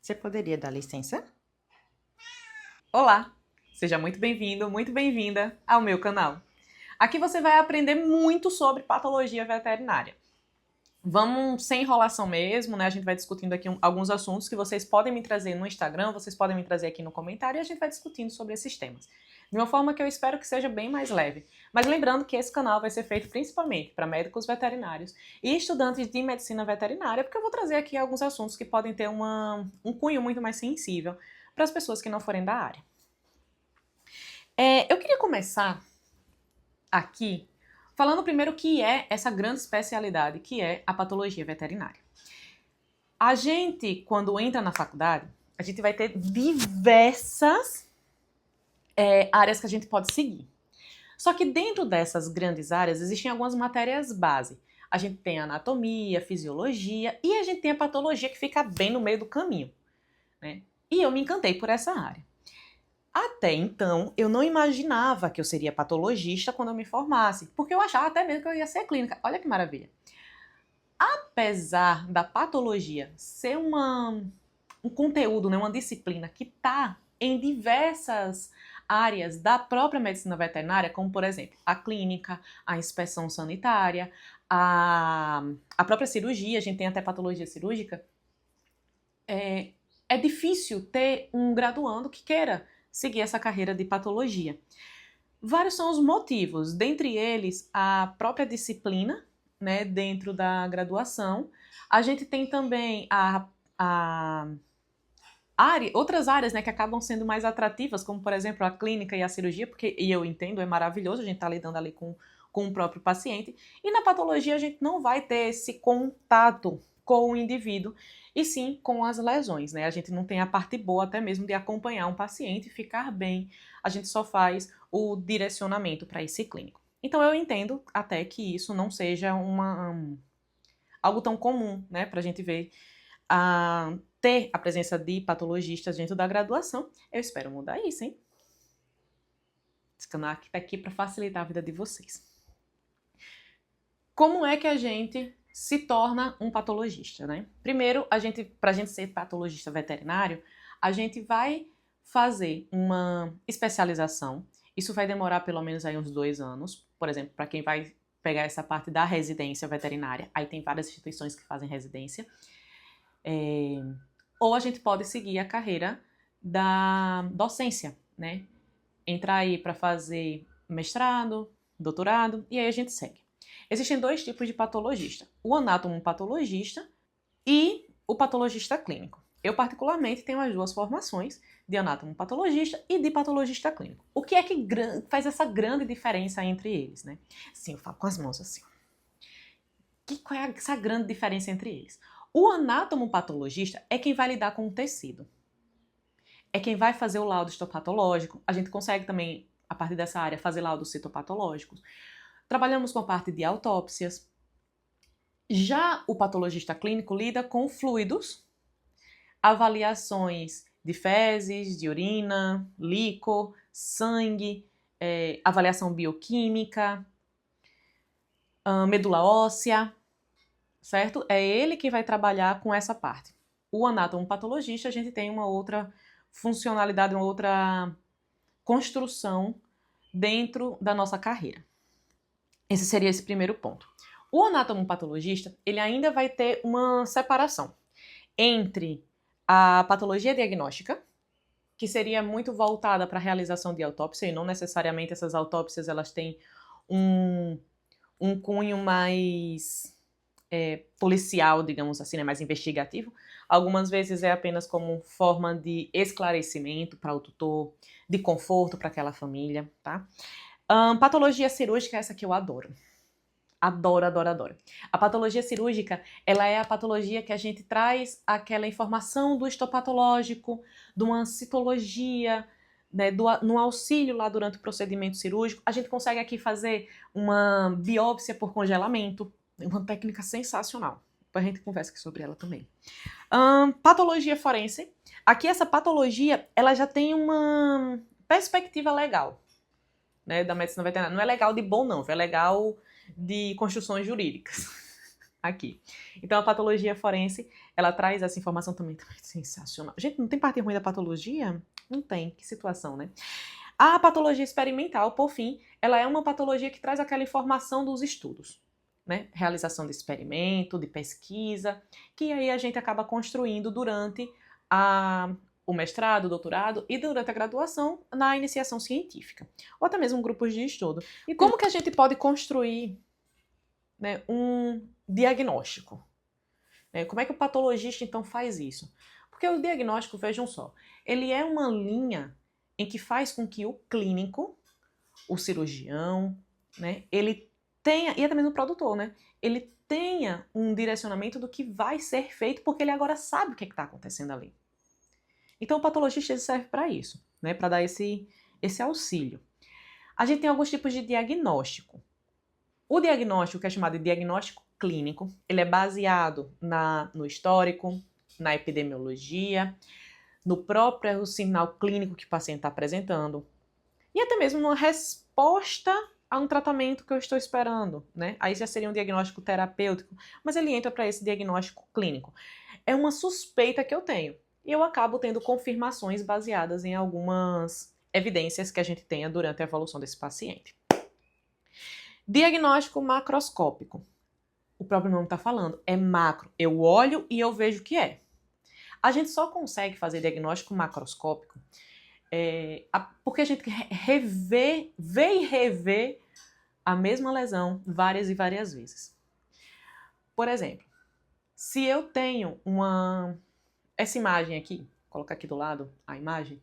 Você poderia dar licença? Olá! Seja muito bem-vindo, muito bem-vinda ao meu canal. Aqui você vai aprender muito sobre patologia veterinária. Vamos sem enrolação mesmo, né? A gente vai discutindo aqui alguns assuntos que vocês podem me trazer no Instagram, vocês podem me trazer aqui no comentário e a gente vai discutindo sobre esses temas. De uma forma que eu espero que seja bem mais leve. Mas lembrando que esse canal vai ser feito principalmente para médicos veterinários e estudantes de medicina veterinária, porque eu vou trazer aqui alguns assuntos que podem ter um cunho muito mais sensível para as pessoas que não forem da área. Eu queria começar aqui falando primeiro o que é essa grande especialidade, que é a patologia veterinária. A gente, quando entra na faculdade, a gente vai ter diversas áreas que a gente pode seguir. Só que dentro dessas grandes áreas existem algumas matérias base. A gente tem a anatomia, fisiologia e a gente tem a patologia que fica bem no meio do caminho, né? E eu me encantei por essa área. Até então, eu não imaginava que eu seria patologista quando eu me formasse, porque eu achava até mesmo que eu ia ser clínica. Olha que maravilha. Apesar da patologia ser um conteúdo, né, uma disciplina que está em diversas áreas da própria medicina veterinária, como, por exemplo, a clínica, a inspeção sanitária, a própria cirurgia, a gente tem até patologia cirúrgica, é difícil ter um graduando que queira seguir essa carreira de patologia. Vários são os motivos, dentre eles a própria disciplina, né, dentro da graduação. A gente tem também outras áreas, né, que acabam sendo mais atrativas, como por exemplo a clínica e a cirurgia, porque, e eu entendo, é maravilhoso, a gente está lidando ali com o próprio paciente. E na patologia a gente não vai ter esse contato com o indivíduo, e sim com as lesões, né? A gente não tem a parte boa até mesmo de acompanhar um paciente e ficar bem, a gente só faz o direcionamento para esse clínico. Então eu entendo até que isso não seja algo tão comum, né, para a gente ver, ter a presença de patologistas dentro da graduação. Eu espero mudar isso, hein? Esse canal aqui tá aqui para facilitar a vida de vocês. Como é que a gente se torna um patologista, né? Primeiro, para a gente ser patologista veterinário, a gente vai fazer uma especialização. Isso vai demorar pelo menos aí uns 2 anos. Por exemplo, para quem vai pegar essa parte da residência veterinária, aí tem várias instituições que fazem residência. Ou a gente pode seguir a carreira da docência, né? Entrar aí para fazer mestrado, doutorado, e aí a gente segue. Existem 2 tipos de patologista: o anatomopatologista e o patologista clínico. Eu, particularmente, tenho as 2 formações, de anatomopatologista e de patologista clínico. O que é que faz essa grande diferença entre eles, né? Sim, eu falo com as mãos assim. Qual é essa grande diferença entre eles? O anatomopatologista é quem vai lidar com o tecido. É quem vai fazer o laudo histopatológico. A gente consegue também, a partir dessa área, fazer laudos citopatológicos. Trabalhamos com a parte de autópsias. Já o patologista clínico lida com fluidos, avaliações de fezes, de urina, líquor, sangue, avaliação bioquímica, medula óssea, certo? É ele que vai trabalhar com essa parte. O anatomopatologista, a gente tem uma outra funcionalidade, uma outra construção dentro da nossa carreira. Esse seria esse primeiro ponto. O anatomopatologista, ele ainda vai ter uma separação entre a patologia diagnóstica, que seria muito voltada para a realização de autópsia, e não necessariamente essas autópsias elas têm um cunho mais policial, digamos assim, né, mais investigativo. Algumas vezes é apenas como forma de esclarecimento para o tutor, de conforto para aquela família, tá? Patologia cirúrgica, essa que eu adoro. Adoro, adoro, adoro. A patologia cirúrgica, ela é a patologia que a gente traz aquela informação do histopatológico, de uma citologia, né, no auxílio lá durante o procedimento cirúrgico. A gente consegue aqui fazer uma biópsia por congelamento, uma técnica sensacional. Depois a gente conversa aqui sobre ela também. Patologia forense. Aqui essa patologia, ela já tem uma perspectiva legal, né, da medicina veterinária. Não é legal de bom, não. É legal de construções jurídicas. aqui. Então, a patologia forense, ela traz essa informação também sensacional. Gente, não tem parte ruim da patologia? Não tem, que situação, né? A patologia experimental, por fim, ela é uma patologia que traz aquela informação dos estudos, né? Realização de experimento, de pesquisa, que aí a gente acaba construindo durante o mestrado, o doutorado e durante a graduação na iniciação científica, ou até mesmo grupos de estudo. E como que a gente pode construir, né, um diagnóstico? Como é que o patologista, então, faz isso? Porque o diagnóstico, vejam só, ele é uma linha em que faz com que o clínico, o cirurgião, né, ele tenha, e até mesmo o produtor, né, ele tenha um direcionamento do que vai ser feito, porque ele agora sabe o que está acontecendo ali. Então, o patologista ele serve para isso, né, para dar esse auxílio. A gente tem alguns tipos de diagnóstico. O diagnóstico, que é chamado de diagnóstico clínico, ele é baseado no histórico, na epidemiologia, no próprio sinal clínico que o paciente está apresentando e até mesmo numa resposta a um tratamento que eu estou esperando, né? Aí já seria um diagnóstico terapêutico, mas ele entra para esse diagnóstico clínico. É uma suspeita que eu tenho e eu acabo tendo confirmações baseadas em algumas evidências que a gente tenha durante a evolução desse paciente. Diagnóstico macroscópico. O próprio nome está falando, é macro. Eu olho e eu vejo o que é. A gente só consegue fazer diagnóstico macroscópico porque a gente vê e revê a mesma lesão várias e várias vezes. Por exemplo, se eu tenho essa imagem aqui, vou colocar aqui do lado a imagem,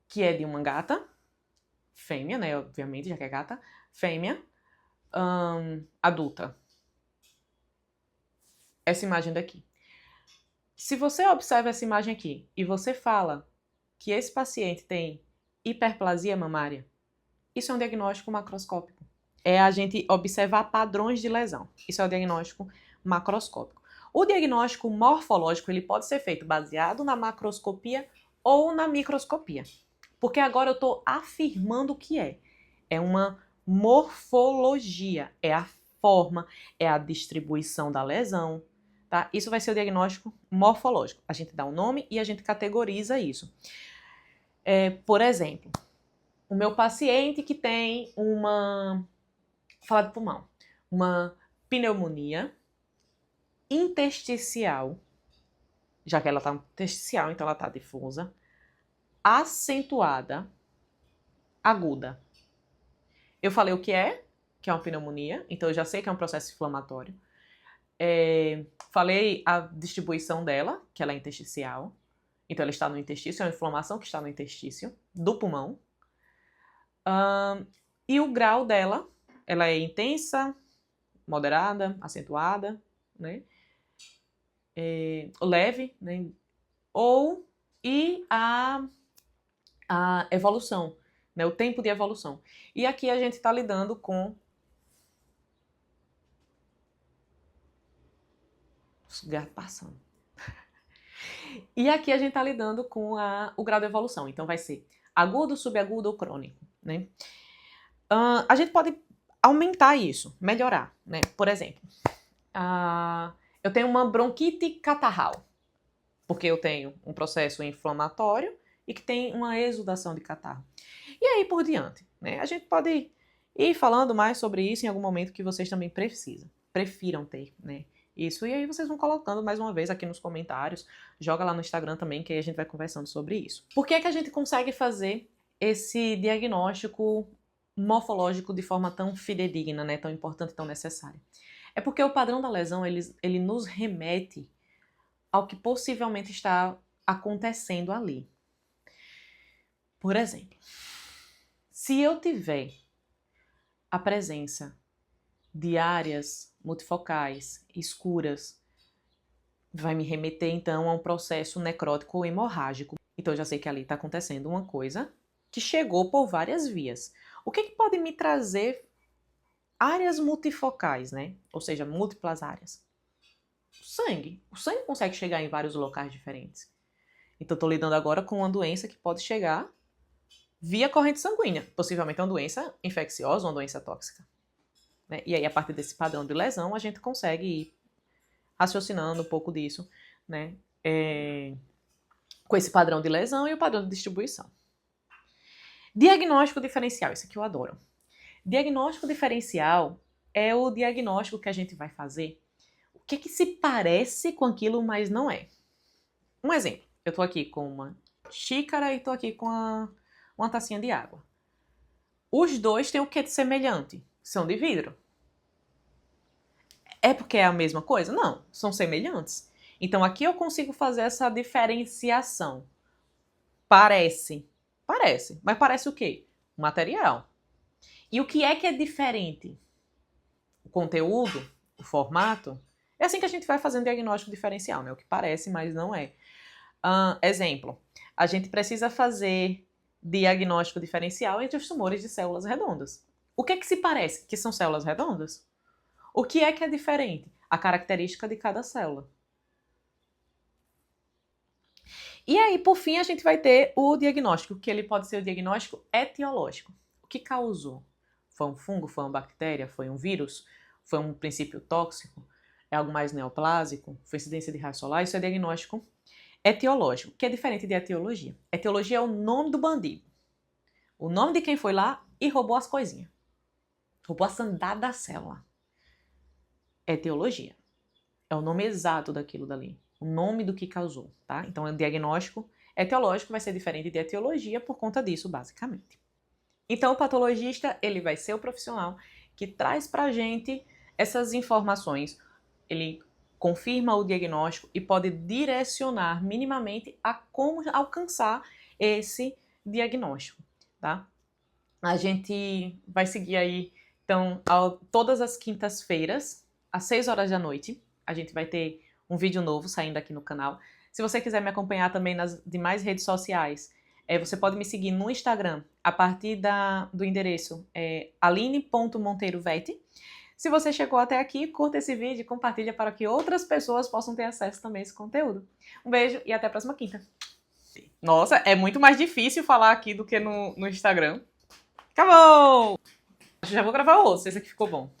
que é de uma gata, fêmea, né, obviamente, já que é gata, fêmea, adulta. Essa imagem daqui. Se você observa essa imagem aqui e você fala que esse paciente tem hiperplasia mamária, isso é um diagnóstico macroscópico. É a gente observar padrões de lesão. Isso é o diagnóstico macroscópico. O diagnóstico morfológico ele pode ser feito baseado na macroscopia ou na microscopia. Porque agora eu estou afirmando o que é. É uma morfologia. É a forma, é a distribuição da lesão. Tá? Isso vai ser o diagnóstico morfológico. A gente dá um nome e a gente categoriza isso. Por exemplo, o meu paciente que tem falar de pulmão, uma pneumonia intersticial, já que ela está intersticial, então ela está difusa, acentuada, aguda. Eu falei o que é uma pneumonia, então eu já sei que é um processo inflamatório. Falei a distribuição dela, que ela é intersticial. Então ela está no intestício, é uma inflamação que está no intestício do pulmão. E o grau dela, ela é intensa, moderada, acentuada, né? Leve, né? E a evolução, né? O tempo de evolução. E aqui a gente está lidando com os gatos passando. E aqui a gente está lidando com o grau de evolução. Então vai ser agudo, subagudo ou crônico, né? A gente pode aumentar isso, melhorar, né? Por exemplo, eu tenho uma bronquite catarral, porque eu tenho um processo inflamatório e que tem uma exudação de catarro. E aí por diante, né? A gente pode ir falando mais sobre isso em algum momento que vocês também prefiram ter, né? Isso, e aí vocês vão colocando mais uma vez aqui nos comentários, joga lá no Instagram também, que aí a gente vai conversando sobre isso. Por que que a gente consegue fazer esse diagnóstico morfológico de forma tão fidedigna, né, tão importante, tão necessária? É porque o padrão da lesão, ele nos remete ao que possivelmente está acontecendo ali. Por exemplo, se eu tiver a presença de áreas multifocais, escuras, vai me remeter então a um processo necrótico ou hemorrágico. Então eu já sei que ali está acontecendo uma coisa que chegou por várias vias. O que pode me trazer áreas multifocais, né? Ou seja, múltiplas áreas? O sangue. O sangue consegue chegar em vários locais diferentes. Então estou lidando agora com uma doença que pode chegar via corrente sanguínea. Possivelmente uma doença infecciosa, uma doença tóxica. né? E aí, a partir desse padrão de lesão, a gente consegue ir raciocinando um pouco disso, né? Com esse padrão de lesão e o padrão de distribuição. Diagnóstico diferencial, isso aqui eu adoro. Diagnóstico diferencial é o diagnóstico que a gente vai fazer. O que se parece com aquilo, mas não é. Um exemplo, eu tô aqui com uma xícara e tô aqui com uma tacinha de água. Os dois têm o que de semelhante? São de vidro. É porque é a mesma coisa? Não, são semelhantes. Então aqui eu consigo fazer essa diferenciação. Parece, mas parece o quê? O material. E o que é diferente? O conteúdo, o formato. É assim que a gente vai fazendo diagnóstico diferencial, né? O que parece, mas não é. Exemplo, a gente precisa fazer diagnóstico diferencial entre os tumores de células redondas. O que se parece? Que são células redondas? O que é diferente? A característica de cada célula. E aí, por fim, a gente vai ter o diagnóstico, que ele pode ser o diagnóstico etiológico. O que causou? Foi um fungo? Foi uma bactéria? Foi um vírus? Foi um princípio tóxico? É algo mais neoplásico? Foi incidência de raio solar? Isso é diagnóstico etiológico, que é diferente de etiologia. Etiologia é o nome do bandido. O nome de quem foi lá e roubou as coisinhas. Roubou a sandália da célula. Etiologia. É o nome exato daquilo dali. O nome do que causou, tá? Então, o diagnóstico etiológico vai ser diferente de etiologia por conta disso, basicamente. Então, o patologista, ele vai ser o profissional que traz pra gente essas informações. Ele confirma o diagnóstico e pode direcionar minimamente a como alcançar esse diagnóstico, tá? A gente vai seguir aí, então, todas as quintas-feiras, às 6 horas da noite, a gente vai ter um vídeo novo saindo aqui no canal. Se você quiser me acompanhar também nas demais redes sociais, você pode me seguir no Instagram, a partir do endereço aline.monteirovete. Se você chegou até aqui, curta esse vídeo e compartilha para que outras pessoas possam ter acesso também a esse conteúdo. Um beijo e até a próxima quinta. Nossa, é muito mais difícil falar aqui do que no Instagram. Acabou! Já vou gravar outro, esse aqui ficou bom.